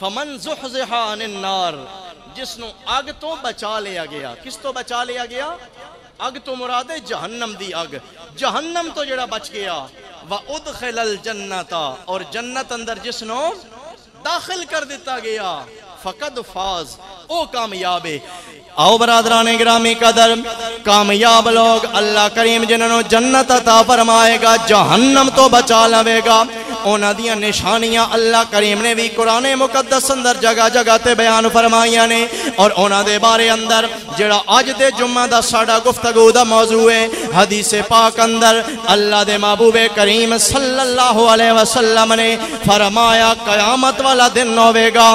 فمن زحزح عن النار، جس نو اگ تو بچا لیا گیا. کس تو بچا لیا گیا؟ اگ تو مراد ہے جہنم دی اگ، جہنم تو جڑا بچ گیا. وَأُدْخِلَ الْجَنَّةَ، اور جنت اندر جس نو داخل کر دیتا گیا، فقد فاز، او کامیاب ہے. آؤ برادران گرامی قدر، کامیاب لوگ اللہ کریم جنہوں جنت عطا فرمائے گا، جہنم تو بچا لوے گا. اونا دیاں نشانیاں اللہ کریم نے بھی قرآن مقدس اندر جگہ جگہ تے بیان فرمائیاں نے. اور اونا دے بارے اندر جڑا آج دے جمعہ دا ساڑا گفتگو دا موضوع ہے، حدیث پاک اندر اللہ دے محبوب کریم صلی اللہ علیہ وسلم نے فرمایا قیامت والا دن ہوئے گا،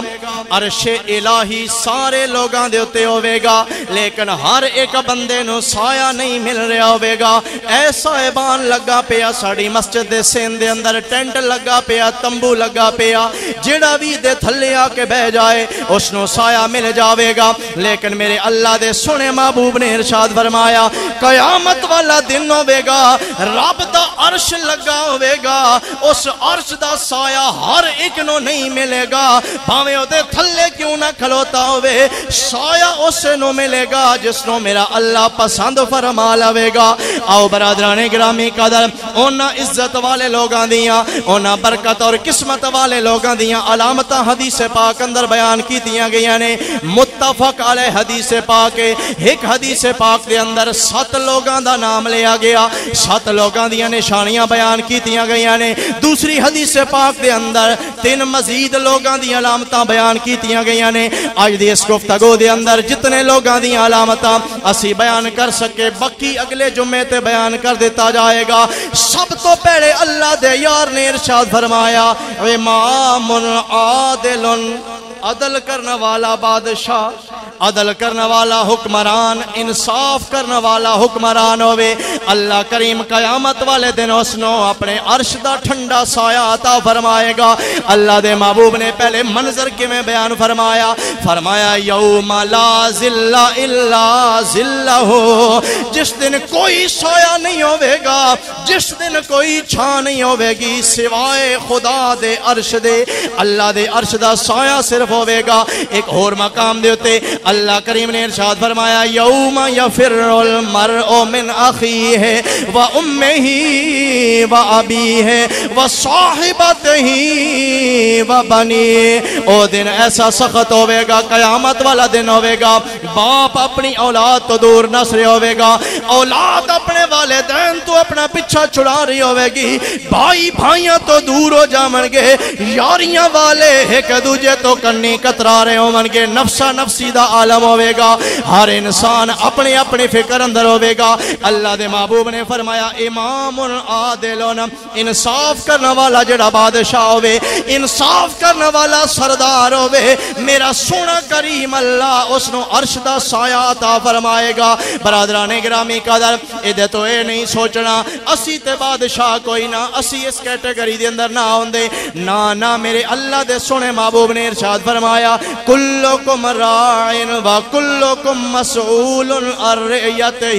عرش الہی سارے لوگاں دے اتے ہوئے گا، لیکن ہر ایک بندے نو سایہ نہیں مل رہا ہوئے گا. ایسا ایبان لگا پیا ساڑی مسجد دے سین دے اندر، ٹینٹ لگا پیا، تمبو لگا پیا، جڑا بھی دے تھلے آ کے بہ جائے اس نو سایہ مل جاوے گا. لیکن میرے اللہ دے سنے محبوب نے ارشاد فرمایا قیامت والا دن ہوئے گا، رب دا عرش لگا ہوئے گا، اس عرش دا سایہ ہر ایک نو نہیں ملے گا، بھاویں او دے تھلے کیوں نہ کھلوتا ہوئے، سایہ اس نو ملے گا جس نو میرا اللہ پسند فرما لوے گا. آؤ برادران گرامی قدر، اونا عزت والے لوگاں دیاں، اونا برکت اور قسمت والے لوگاں دیاں علامتاں حدیث پاک اندر بیان کی دیاں گیا نے. متفق علیہ حدیث پاک، ایک حدیث پاک دے اندر 7 لوگاں دا نام لیا گیا، 7 لوگاں دیاں نشانیاں بیان کی دیاں گیا نے. دوسری حدیث پاک دے اندر 3 مزید لوگاں دی علامتاں بیان کی دیاں گیا نے. آج دی اس گفتگو دے اندر جتنے لوگاں دی علامتاں اسی بیان کر سکے باقی اگلے جمعے تے بیان کر دیتا جائے گا. سب تو پہلے اللہ دے یار نے ارشاد فرمایا امام عادل، عدل کرنے والا بادشاہ، عدل کرنے والا حکمران، انصاف کرنے والا حکمران ہوئے. اللہ کریم قیامت والے دن اس نو اپنے عرش دا ٹھنڈا سایہ عطا فرمائے گا. اللہ دے محبوب نے پہلے منظر کے میں بیان فرمایا، فرمایا یوم لا ظل الا ظلہ، جس دن کوئی سایہ نہیں ہوئے گا، جس دن کوئی چھاں نہیں ہوئے گی سوائے خدا دے عرش دے. اللہ دے عرش دا سایہ صرف ہوئے گا. ایک اور مقام دے ہوتے اللہ کریم نے ارشاد فرمایا یوم یفر المرء من اخیہ و امہ و ابیہ و صاحبتہ و بنیہ. او دن ایسا سخت ہوئے گا، قیامت والا دن ہوئے گا، باپ اپنی اولاد تو دور نسرے ہوئے گا، اولاد اپنے والدین تو اپنا پچھا چھڑا رہی ہوئے گی، بھائی بھائیاں تو دور ہو جامن گے، یاریاں والے ایک دوجے تو کنی کترا رہے ہوں گے، نفسا نفسی دا عالم ہوئے گا، ہر انسان اپنے اپنے فکر اندر ہوئے گا. اللہ دے محبوب نے فرمایا امام عادل، انصاف کرنے والا جڑا بادشاہ ہوئے، انصاف کرنے والا سردار ہوئے، میرا سونا کریم اللہ اس نو عرش دا سایہ عطا فرمائے گا. برادران گرامی قدر، ادھے تو اے نہیں سوچنا اسی تے بادشاہ کوئی نہ، اسی اس کیٹیگری دے اندر نہ ہوندے، نہ میرے اللہ دے سونے محبوب نے ارشاد فرمایا کلکم راعن و کلکم مسئول عن رعیتہ،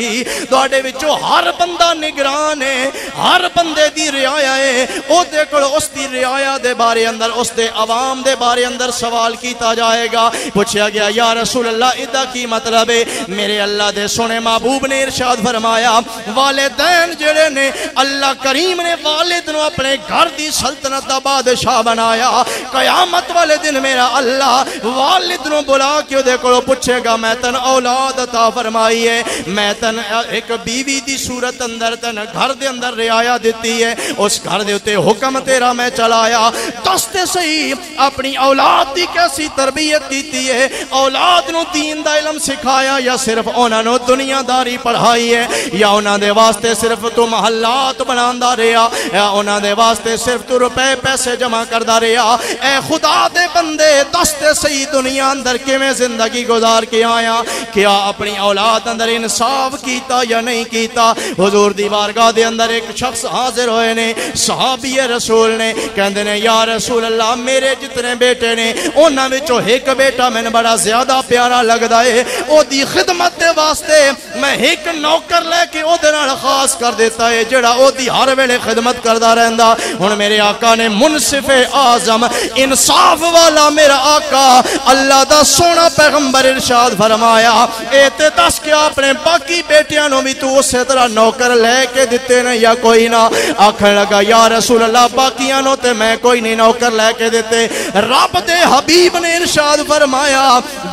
دوڑے وچوں ہر بندہ نگران ہے، ہر بندے دی رعایا ہے، او دیکھو اس دی رعایا دے بارے اندر، اس دے عوام دے بارے اندر سوال کیتا جائے گا. پوچھا گیا یا رسول اللہ ادا کی مطلب ہے؟ میرے اللہ دے سونے محبوب نے ارشاد فرمایا والدین جڑے نے اللہ کریم نے والد نو اپنے گھر دی سلطنت دا بادشاہ بنایا، قیامت والے دن میرا اللہ والد نو بلا کے دے کو پوچھے گا میں تن اولاد عطا فرمائی ہے، میں تن ایک بیوی دی صورت اندر تن گھر دے اندر رعایا دیتی ہے، اس گھر دے اتے حکم تیرا میں چلایا، دستے صحیح اپنی اولاد دی کیسی تربیت کیتی ہے، اولاد نو دین دا علم سکھایا یا صرف انہاں نو دنیا داری پڑھائی ہے، یا انہاں دے واسطے صرف تو محلات بناندا رہیا، یا انہاں دے واسطے صرف تو روپے پیسے جمع کردا رہیا. اے خدا دے بندے دستے صحیح دنیا اندر کیویں زندگی زندگی گزار کے آیا کیا اپنی اولاد اندر انصاف کیتا یا نہیں کیتا حضور دی بارگاہ دے اندر ایک شخص حاضر ہوئے نے صحابی رسول نے کہندے نے یا رسول اللہ میرے جتنے بیٹے نے انہاں وچوں ایک بیٹا میں بڑا زیادہ پیارا لگدا ہے او دی خدمت دے واسطے میں ایک نوکر لے کے او دے نال خاص کر دیتا ہے جڑا او دی ہر ویلے خدمت کردا رہندا ہن میرے آقا نے منصف اعظم انصاف والا میرا آقا اللہ دا سونا پیغمبر ارشاد فرمایا اے تے دس کے اپنے باقی بیٹیاں نو بھی تو اسی طرح نوکر لے کے دیتے نے یا کوئی نہ آکھن لگا یا رسول اللہ باقیاں نو تے میں کوئی نہیں نوکر لے کے دیتے رب دے حبیب نے ارشاد فرمایا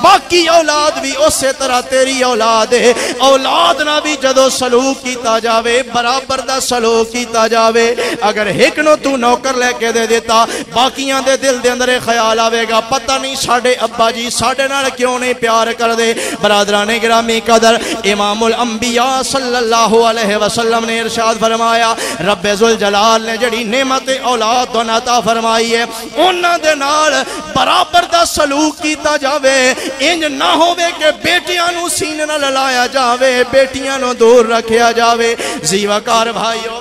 باقی اولاد بھی اسی طرح تیری اولاد ہے اولاد نہ بھی جدو سلوک کیتا جاوے برابر دا سلوک کیتا جاوے اگر ایک نو تو نوکر لے کے دے دیتا باقیاں دے دل دے اندر خیال آوے گا پتہ نہیں ساڑھے ابا جی ساڑھے نال کیوں نہیں پیار کر دے برادران گرامی قدر امام الانبیاء صلی اللہ علیہ وسلم نے ارشاد فرمایا رب ذوالجلال نے جڑی نعمت اولاد تو عطا فرمائی ہے انہاں دے نال برابر دا سلوک کیتا جاوے انج نہ ہووے کہ بیٹیاں نو سینے نال لایا جاوے بیٹیاں نو دور رکھیا جاوے زیوکار بھائیو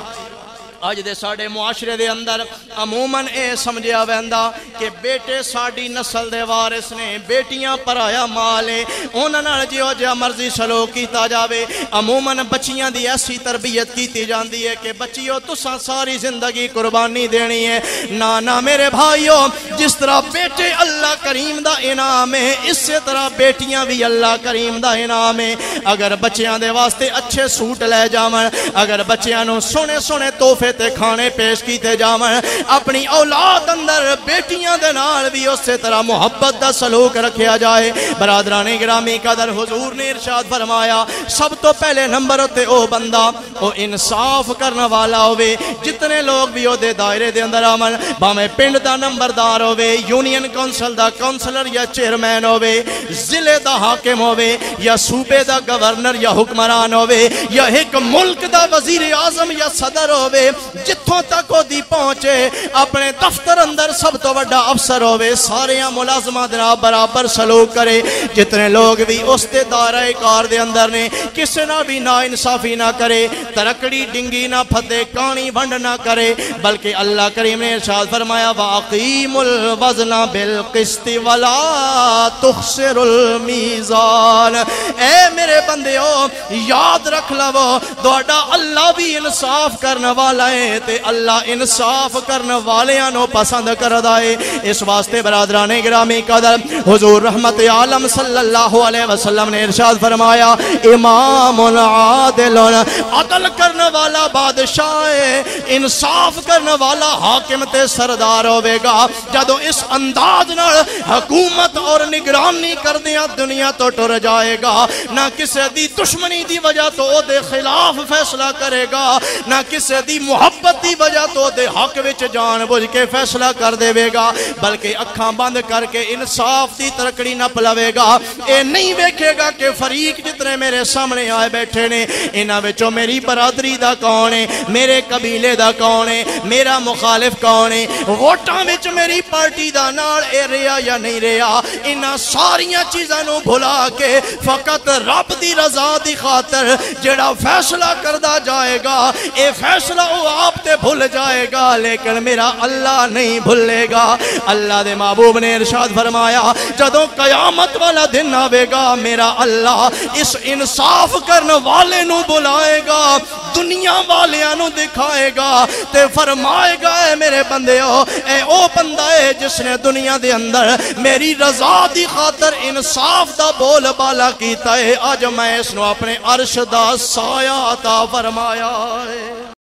آج دے ساڑے معاشرے دے اندر عموماً اے سمجھیا ویندا کہ بیٹے ساڑی نسل دے وارث نے بیٹیاں پرایا مالے انہاں نال جیو جا مرضی سلوک کیتا جاوے عموماً بچیاں دی ایسی تربیت کیتی جاندی ہے کہ بچیوں تساں ساری زندگی قربانی دینی ہے نانا میرے بھائیو جس طرح بیٹے اللہ کریم دا انعام ہے اس سے طرح بیٹیاں بھی اللہ کریم دا انعام ہے اگر بچیاں دے واسطے اچھے سوٹ لے جاون اگر بچیاں نو سونے سونے تحفے تے کھانے پیش کیتے جاون اپنی اولاد اندر بیٹیاں دے نال بھی اسی طرح محبت دا سلوک رکھیا جائے برادران گرامی قدر حضور نے ارشاد فرمایا سب تو پہلے نمبر تے او بندہ او انصاف کرنا والا ہوئے جتنے لوگ بھی او دے دائرے دے اندر آمن باہمیں پنڈ دا نمبردار ہوئے یونین کونسل دا کونسلر یا چیئرمین ہوئے ضلع دا حاکم ہوئے یا صوبے دا گورنر یا حکمران ہوئے یا ایک ملک دا وزیر اعظم یا صدر ہوئے جتھوں تک وہ دی پہنچے اپنے دفتر اندر سب تو بڑا افسر ہوئے ساریاں ملازمہ دنا برابر سلوک کرے جتنے لوگ بھی اس دے دائرہ کار دے اندر نے کسی نہ بھی نا انصافی نہ کرے ترکڑی ڈنگی نہ پھدے کانی بھنڈ نہ کرے بلکہ اللہ کریم نے ارشاد فرمایا وَأَقِيمُ الْوَزْنَ بِالْقِسْطِ وَلَا تُخْسِرُ الْمِيزَانَ اے میرے بندیو یاد رکھ لو دوڑا اللہ بھی انصاف کرنا والا ہے تے اللہ انصاف کرنے والیاں نو پسند کردہ ہے اس واسطے برادران گرامی قدر حضور رحمت عالم صلی اللہ علیہ وسلم نے ارشاد فرمایا امام عادل عدل کرنے والا بادشاہ انصاف کرنے والا حاکم تے سردار ہوئے گا جدو اس انداز نال حکومت اور نگرانی کر دیا دنیا تو ٹر جائے گا نہ کسی دی دشمنی دی وجہ تو او دے خلاف فیصلہ کرے گا نہ کسی دی محبت دی وجہ تو دے حق وچ جان بوجھ کے فیصلہ کر دے گا بلکہ اکھاں بند کر کے انصاف دی ترکڑی نہ پلوے گا اے نہیں ویکھے گا کہ فریق جتنے میرے سامنے آئے بیٹھے نے انہاں وچوں میری برادری دا کون ہے میرے قبیلے دا کون ہے میرا مخالف کون ہے ووٹاں وچ میری پارٹی دا نال اے رہیا یا نہیں رہیا انہاں ساریاں چیزاں نو بھلا کے فقط رب دی رضا دی خاطر جڑا فیصلہ کردہ جائے گا اے فیصلہ وہ آپ تے بھول جائے گا لیکن میرا اللہ نہیں بھولے گا اللہ دے محبوب نے ارشاد فرمایا جدوں قیامت والا دن آوے گا میرا اللہ اس انصاف کرنے والے نو بلائے گا دنیا والیاں نو دکھائے گا تے فرمائے گا اے میرے بندیو اے او بندہ ہے جس نے دنیا دے اندر میری رضا دی خاطر انصاف دا بول بالا کیتا ہے آج میں اس نو اپنے عرش دا سایہ عطا فرمایا ہے